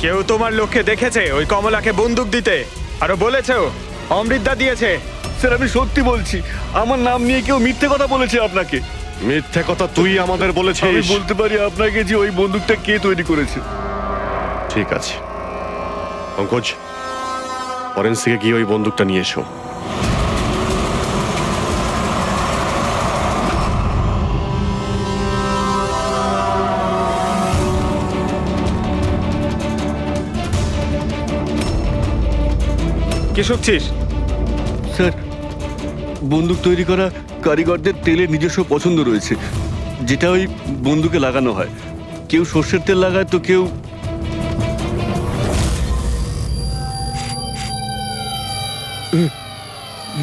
কেউ তোমার লোককে দেখেছে ওই কমলাকে বন্দুক দিতে? আরো বলেছেও অমৃতদা দিয়েছে। স্যার আমি সত্যি বলছি, আমার নাম নিয়ে কেউ মিথ্যে কথা বলেছে আপনাকে। মিথ্যে কথা তুই আমাদের আমি বলেছিস। বলতে পারি আপনাকে যে ওই বন্দুকটা কে তৈরি করেছে। ঠিক আছে পঙ্কজ, ফরেন্সিকে গিয়ে ওই বন্দুকটা নিয়ে এসো। কি শুনছিস? স্যার বন্দুক তৈরি করা কারিগরদের তেলের নিজস্ব পছন্দ রয়েছে, যেটা ওই বন্দুকে লাগানো হয়। কেউ সর্ষের তেল লাগায় তো কেউ।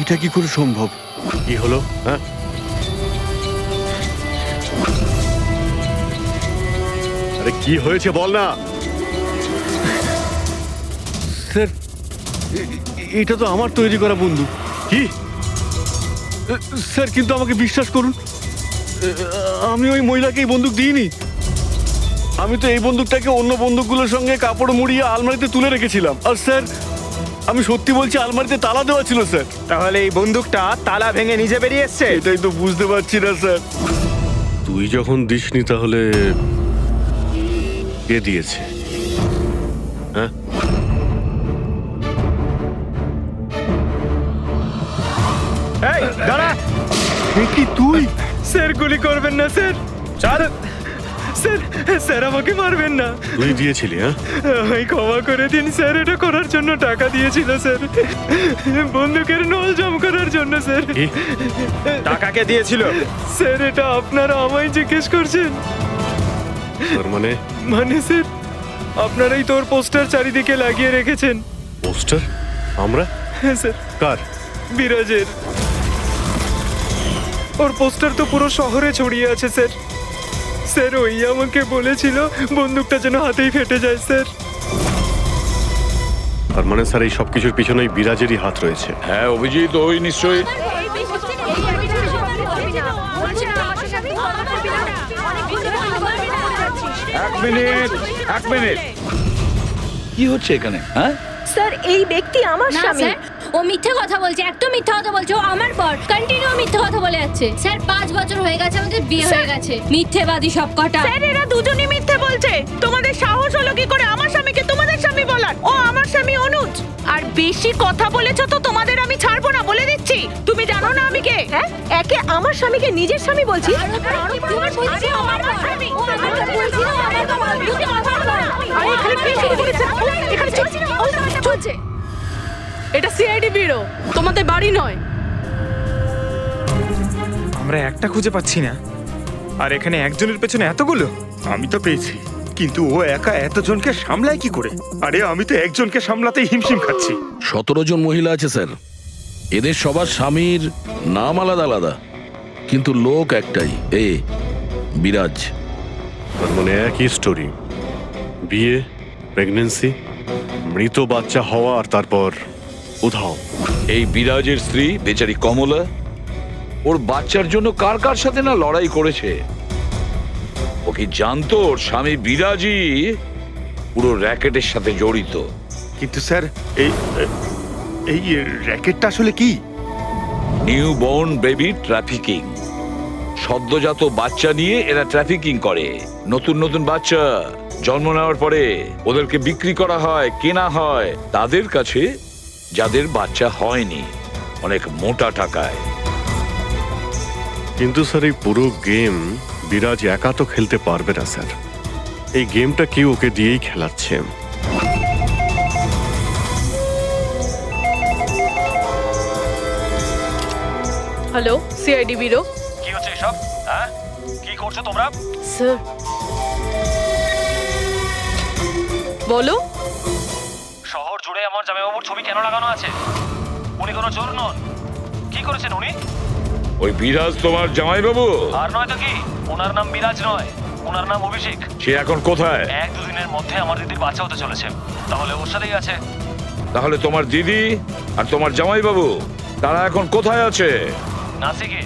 এটা কি করে সম্ভব? কি হলো? হ্যাঁ, আরে কি হয়েছে বল না। স্যার এটা তো আমার তৈরি করা বন্দুক। কি স্যার কিন্তু আমাকে বিশ্বাস করুন, আমি ওই মহিলাকে এই বন্দুক দিইনি। আমি তো এই বন্দুকটাকে অন্য বন্দুকগুলোর সঙ্গে কাপড় মুড়িয়ে আলমারিতে তুলে রেখেছিলাম। আর স্যার আমি সত্যি বলছি, আলমারিতে তালা দেওয়া ছিল স্যার। তাহলে এই বন্দুকটা তালা ভেঙে নিজে বেরিয়ে এসছে? এটাই তো বুঝতে পারছি না স্যার। তুই যখন দিসনি তাহলে কে দিয়েছে? হ্যাঁ, এই দাঁড়া! কি তুই? স্যার গুলি করবেন না স্যার। চল স্যার, স্যার আমাকে মারবেন না। তুই দিয়েছিলি? হ্যাঁ, আমায় ক্ষমা করে দিন স্যার, এটা করার জন্য টাকা দিয়েছিল স্যার, বন্দুকের নল জম করার জন্য স্যার। কি? টাকাকে দিয়েছিল স্যার? এটা আপনারা আমায় জিজ্ঞেস করছেন? তার মানে মানে স্যার, আপনারাই তোর পোস্টার চারিদিকে লাগিয়ে রেখেছেন। পোস্টার? আমরা? হ্যাঁ স্যার, কার? বিরাজের। ওর পোস্টার তো পুরো শহরে ছড়িয়ে আছে স্যার। স্যার ওই আমাকে বলেছিল বন্দুকটা যেন হাতেই ফেটে যায় স্যার। তার মানে স্যার এই সবকিছুর পিছনেই বিরাজেরই হাত রয়েছে। হ্যাঁ অভিজিৎ, ওই নিশ্চয়ই। এক মিনিট, কি হচ্ছে এখানে? হ্যাঁ, স্যার এই ব্যক্তি আমার না স্বামী। স্যার, ও মিথ্যে কথা বলছে, একদম মিথ্যে কথা বলছে। ও আমার পর কন্টিনিউ মিথ্যে কথা বলে যাচ্ছে। স্যার 5 বছর হয়ে গেছে আমাদের বিয়ে হয়ে গেছে। মিথ্যেবাদী সব কটা। স্যার এরা দুজনই মিথ্যে বলছে। তোমাদের সাহস হলো কি করে আমার স্বামীকে তোমাদের স্বামী বলার? ও আমার স্বামী অনুজ। আর বেশি কথা বলেছো তো তোমাদের আমি ছাড়বো না, বলে দিচ্ছি। তুমি জানো না আমি কে? হ্যাঁ, একে আমার স্বামীকে নিজের স্বামী বলছি। আরে এখানে কি শুরু করেছে? এখানে চলছে। এটা সিআইডি ব্যুরো, তোমাদের বাড়ি নয়। আমরা একটা খুঁজে পাচ্ছি না, আর এখানে একজনের পেছনে এতগুলো। আমি তো পেয়েছি, কিন্তু ও একা এতজনকে সামলায় কি করে? আরে আমি তো একজনকে সামলাতেই হিমশিম খাচ্ছি। 17 জন মহিলা আছে স্যার। এদের সবার স্বামীর নাম আলাদা আলাদা, কিন্তু লোক একটাই, বিরাজ। তার মানে একই স্টোরি, বিয়ে, প্রেগন্যান্সি, মৃত বাচ্চা হওয়া, আর তারপর উধাও। এই বিরাজের স্ত্রী বেচারি কমলা ওর বাচ্চার জন্য কার কার সাথে না লড়াই করেছে। ও কি জানতো ওর স্বামী বিরাজই পুরো র্যাকেটের সাথে জড়িত? কিন্তু স্যার এই এই র্যাকেটটা আসলে কি? New born baby trafficking. সদ্যজাত বাচ্চা নিয়ে এরা ট্রাফিকিং করে। নতুন নতুন বাচ্চা জন্ম নেওয়ার পরে ওদেরকে বিক্রি করা হয়, কেনা হয় তাদের কাছে যাদের বাচ্চা হয়নি, অনেক মোটা টাকায়। কিন্তু স্যার এই পুরো গেম বিরাজ একা তো খেলতে পারবে না স্যার। এই গেমটা কেউ ওকে দিয়েই খেলাচ্ছে। Hello, CID bureau. কি হচ্ছে এসব? হ্যাঁ, কি করছো তোমরা? স্যার বলো। শহর জুড়ে আমার জামাইবাবুর ছবি কেন লাগানো আছে? উনি কোনো চোর নন। কি করেছেন উনি? ওই বিরাজ তোমার জামাইবাবু? আর নয় তো কি, ওনার নাম বিরাজ নয়, ওনার নাম অভিষেক। সে এখন কোথায়? 1-2 দিনের মধ্যে আমার দিদির বাচ্চা হতে চলেছে, তাহলে ওর সাথেই আছে। তাহলে তোমার দিদি আর তোমার জামাইবাবু তারা এখন কোথায় আছে? নাসিকে।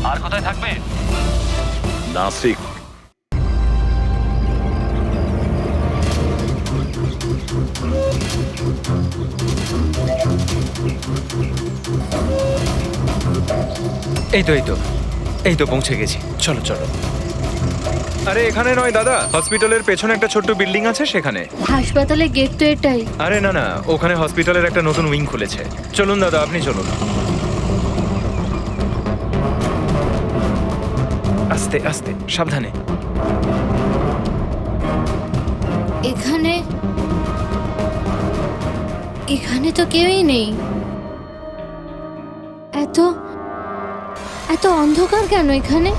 আর কোথায় থাকবে? নাসিক। এই তো পৌঁছে গেছি। চলো চলো। আরে এখানে নয় দাদা, হসপিটালের পেছনে একটা ছোট্ট বিল্ডিং আছে সেখানে। হাসপাতালের গেট তো এটাই। আরে না না, ওখানে হসপিটালের একটা নতুন উইং খুলেছে। চলুন দাদা, আপনি চলুন। আস্তে আস্তে, সাবধানে। এখানে এখানে তো কেউই নেই। এত এত অন্ধকার কেন এখানে?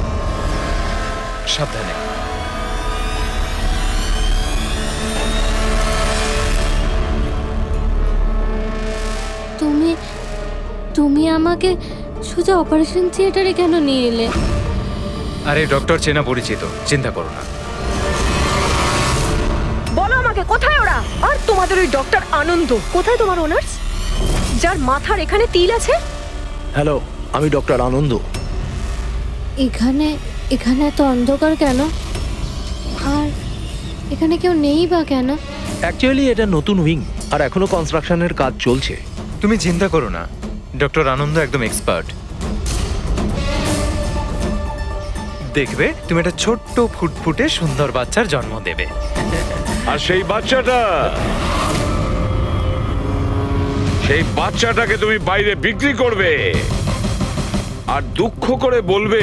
সাবধানে। তুমি তুমি আমাকে সোজা অপারেশন থিয়েটারে কেন নিয়ে এলে? আরে ডক্টর চেনা পরিচিত, চিন্তা করো না। বলো আমাকে কোথায় ওরা? আর তোমাদের ওই ডক্টর আনন্দ কোথায়? তোমার ওনার্স যার মাথার এখানে তিল আছে? হ্যালো, আমি ডক্টর আনন্দ। এখানে এখানে এত অন্ধকার কেন? আর এখানে কেউ নেই বা কেন? অ্যাকচুয়ালি এটা নতুন উইং, আর এখনো কনস্ট্রাকশনের কাজ চলছে। তুমি চিন্তা করো না, ডক্টর আনন্দ একদম এক্সপার্ট। দেখবে তুমি একটা ছোট্ট ফুটফুটে সুন্দর বাচ্চার জন্ম দেবে। আর সেই বাচ্চাটাকে তুমি বাইরে বিক্রি করবে আর দুঃখ করে বলবে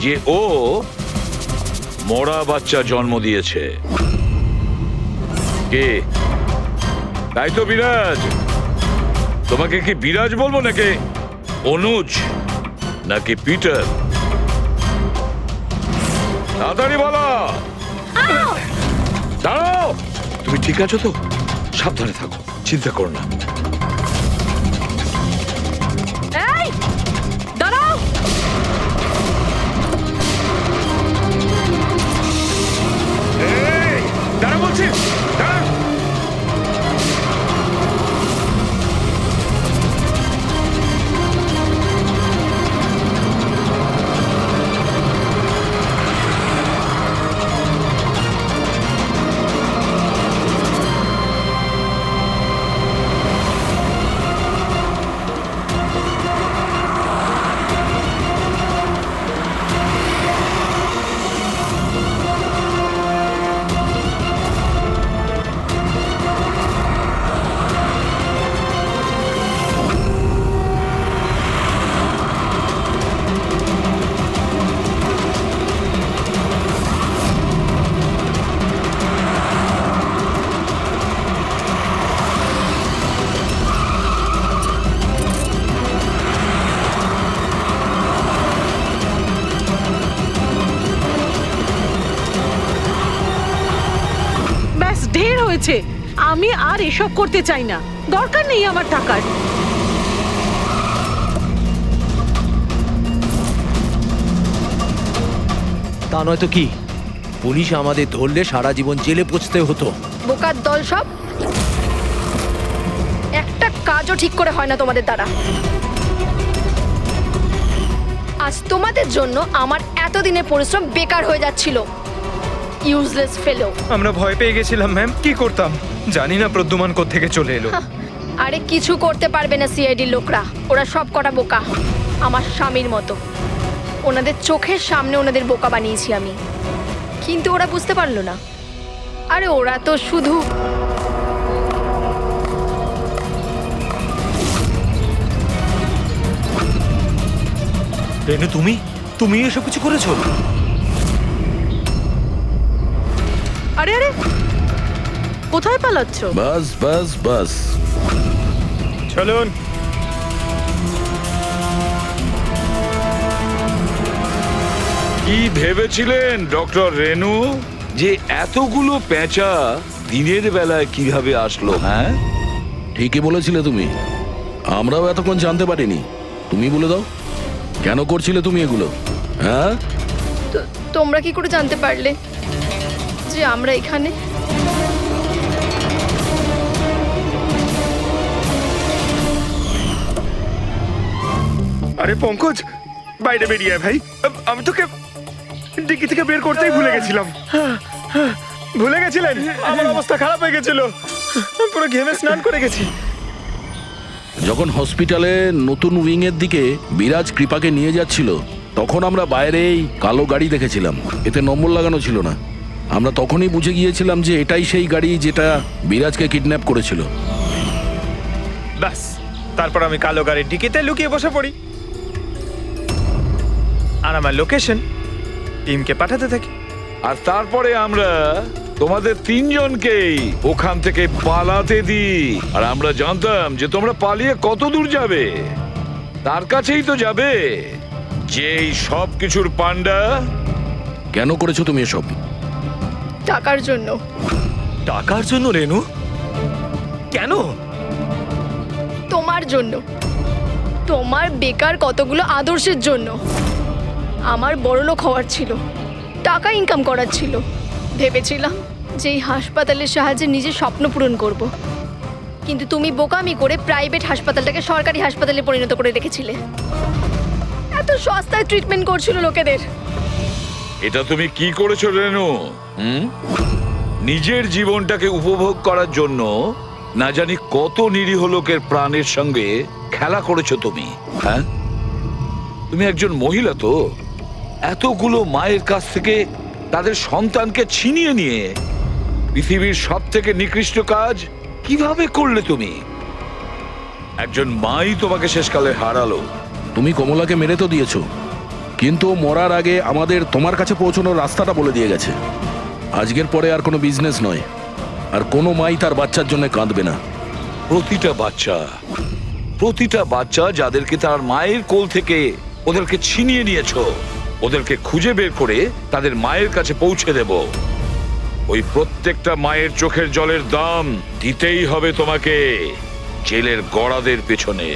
যে ও মরা বাচ্চা জন্ম দিয়েছে। কে? তাই তো বিরাজ। তোমাকে কি বিরাজ বলবো নাকি অনুজ নাকি পিটার? তাড়াতাড়ি বলো। দাঁড়াও। তুমি ঠিক আছো তো? সাবধানে থাকো, চিন্তা করো না। এই দাঁড়াও। দাঁড়া বলছি, দাঁড়া। ব্যাস ঢের হয়েছে। আমি আর এসব করতে চাই না, দরকার নেই আমার টাকার। তা নয়তো কি, পুলিশ আমাদের ধরলে সারা জীবন জেলে পচতে হতো। বোকার দল সব। একটা কাজও ঠিক করে হয় না তোমাদের দ্বারা। আজ তোমাদের জন্য আমার এতদিনের পরিশ্রম বেকার হয়ে যাচ্ছিল। ইউজলেস ফেলো। আমরা ভয় পেয়ে গেছিলাম ম্যাম, কি করতাম জানি না প্রদ্যুমান কোত্থেকে চলে এলো। আরে কিছু করতে পারবে না সিআইডির লোকরা। ওরা সব কটা বোকা, আমার স্বামীর মতো। ওনাদের চোখের সামনে ওনাদের বোকা বানিয়েছি আমি, কিন্তু ওরা বুঝতে পারলো না। আরে ওরা তো শুধু রেনু, তুমি এসব কিছু করেছো? আরে আরে কোথায় পালাচ্ছ? বাস বাস বাস। চলুন। কি ভেবেছিলেন ডক্টর রেনু যে এতগুলো পেঁচা দিনের বেলায় কিভাবে আসলো? হ্যাঁ, ঠিকই বলেছিলে তুমি, আমরাও এতক্ষণ জানতে পারিনি। তুমি বলে দাও, কেন করছিলে তুমি এগুলো? হ্যাঁ, তোমরা কি করে জানতে পারলে যে আমরা এখানে? আরে পঙ্কজ, বাইরে বেরিয়ে আয় ভাই। আমি তোকে ডিকি থেকে বের করতেই ভুলে গেছিলাম। ভুলে গেছিলেন? আমার অবস্থা খারাপ হয়ে গেছিল, পুরো ঘেমে স্নান করে গেছি। যখন হসপিটালে নতুন উইং এর দিকে বিরাজ কৃপাকে নিয়ে যাচ্ছিল, তখন আমরা বাইরেই কালো গাড়ি দেখেছিলাম, এতে নম্বর লাগানো ছিল না। আমরা তখনই বুঝে গিয়েছিলাম যে এটাই সেই গাড়ি যেটা বিরাজকে কিডন্যাপ করেছিল। ব্যাস, তারপর আমি কালো গাড়ির ডিকিতে লুকিয়ে বসে পড়ি আর আমার লোকেশন টিমকে পাঠাতে থাকি। আর তারপরে আমরা তোমাদের তিনজনকেই ওখান থেকে পালাতে দিই। আর আমরা জানতাম যে তোমরা পালিয়ে কত দূর যাবে, তার কাছেই তো যাবে যেই সব কিছুর পান্ডা। কেন করেছো তুমি এসব? টাকার জন্য। টাকার জন্য রেনু? কেন? তোমার জন্য, তোমার বেকার কতগুলো আদর্শের জন্য। আমার বড়লোক হওয়ার ছিল, টাকা ইনকাম করার ছিল। ভেবেছিলাম যে এই হাসপাতালের সাহায্যে নিজের স্বপ্ন পূরণ করব, কিন্তু তুমি বোকামি করে প্রাইভেট হাসপাতালটাকে সরকারি হাসপাতালে পরিণত করে রেখেছিলে। এত সস্তায় ট্রিটমেন্ট করছিল লোকেদের। এটা তুমি কি করেছো রেনু? নিজের জীবনটাকে উপভোগ করার জন্য না জানি কত নিরীহ লোকের প্রাণের সঙ্গে খেলা করেছো তুমি। হ্যাঁ, তুমি একজন মহিলা তো, এতগুলো মায়ের কাছ থেকে তাদের সন্তানকে ছিনিয়ে নিয়ে পৃথিবীর সব থেকে নিকৃষ্ট কাজ কিভাবে করলে তুমি? একজন মাই তোমাকে শেষকালে হারালো। তুমি কমলাকে মেরে তো দিয়েছো, কিন্তু মরার আগে আমাদের তোমার কাছে পৌঁছানোর রাস্তাটা বলে দিয়ে গেছে। আজকের পরে আর কোনো বিজনেস নয়, আর কোনো মাই তার বাচ্চার জন্য কাঁদবে না। প্রতিটা বাচ্চা যাদেরকে তার মায়ের কোল থেকে ওদেরকে ছিনিয়ে নিয়েছো, ওদেরকে খুঁজে বের করে তাদের মায়ের কাছে পৌঁছে দেব। ওই প্রত্যেকটা মায়ের চোখের জলের দাম দিতেই হবে তোমাকে জেলের গড়াদের পেছনে।